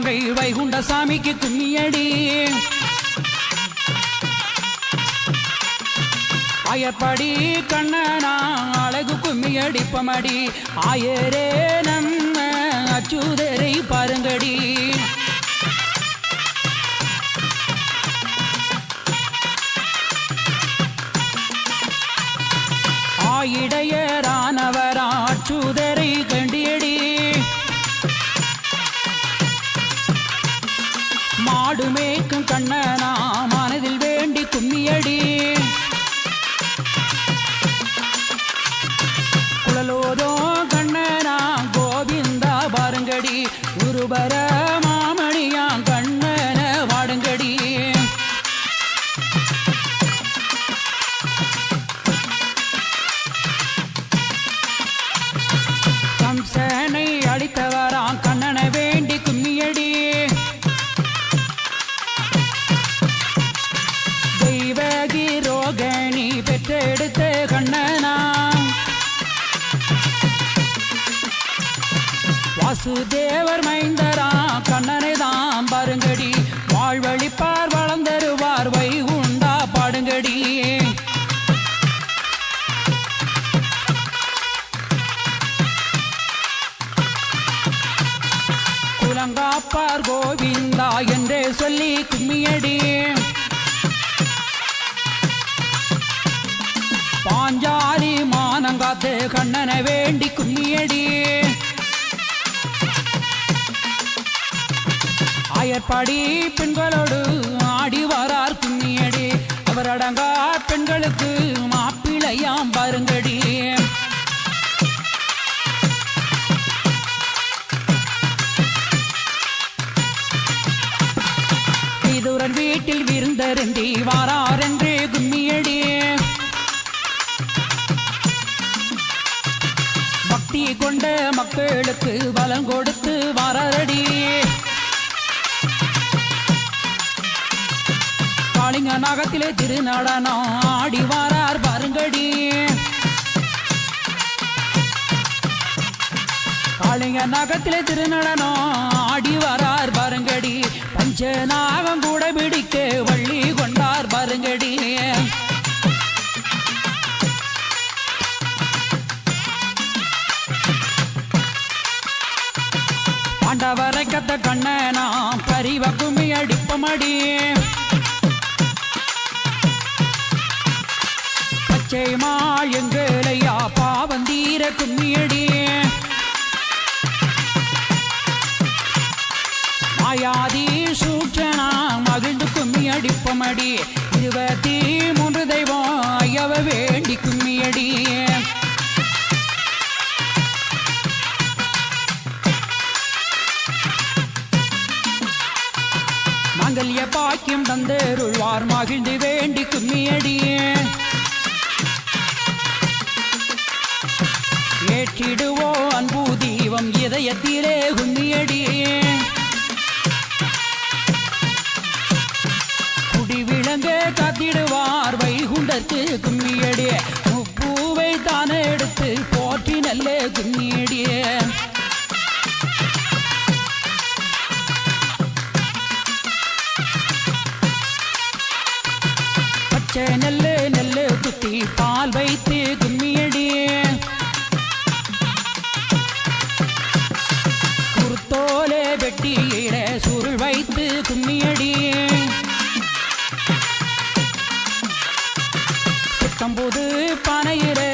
மங்கை வைகுண்ட சாமிக்கு கும்மியடி ஆயப்படி கண்ணனா அழகு கும்மியடிப்பமடி ஆயரே நம்ம அச்சுதரை பாருங்கடி ஆயிடையரானவரா அச்சுதரை கண்டியடி மாடு மேய்க்கும் கண்ணனா மனதில் வேண்டி கும்மியடி குழலோதோ கண்ணனா கோவிந்தா பாருங்கடி குருபர மாமணியா கண்ணன வாடுங்கடி கம்சனை அடித்தவராம் கண்ணனை வேண்டி கும்மியடி ரோகணி பெற்றெடுத்த கண்ணனா வாசுதேவர் மைந்தரா கண்ணனை தான் பாருங்கடி வாழ்வழிப்பார் வளர்ந்தருவார் வைகுண்டா பாடுங்கடி குலங்காப்பார் கோவிந்தா என்றே சொல்லி கும்மியடி பாஞ்சாலி மானங்காத்து கண்ணனை வேண்டி கும்மியடி ஆயர்பாடி பெண்களோடு ஆடி வரார் கும்மியடி அவர் அடங்கா பெண்களுக்கு மாப்பிள்ளையாம் பாருங்கடி இதுரன் வீட்டில் விருந்தருந்தி வாரார் என்றே கும்மியடி பக்தி கொண்ட மக்களுக்கு பலம் கொடுத்து வரடி காளிங்க நாகத்திலே திருநடனம் ஆடி வாரார் பாருங்கடி காளிங்க நாகத்திலே திருநடனம் ஆடி வரார் பாருங்கடி பஞ்சநாகம் கூட பிடிக்க வள்ளி கொண்டார் பாருங்கடி பாண்டவரை கத்த கண்ணனா பரிவ கும்மி அடிப்பமடி பச்சை மாள் எங்களையா பாவந்தீர கும்மியடி மாயாதி சூட்சனா மகிழ்ந்து கும்மி அடிப்பமடி 23 தெய்வம் ஐயவ வேண்டி கும்மியடி மங்கல்ய பாக்கியம் தந்தருள்வார் மகிழ்ந்து வேண்டி கும்மியடி ஏற்றிடுவோ அன்பு தீபம் இதயத்திலே கும்மியடி குடி விளங்க காத்திடுவார் வைகுண்டற்கு கும்மியடி முப்பூவை தானே எடுத்து போற்றி நல்ல கும்மியடியே நெல்லு நெல்லு குத்தி பால் வைத்து கும்மியடி குருத்தோலே வெட்டியிட சுருள் வைத்து கும்மியடி புத்தம்புது பனையிலே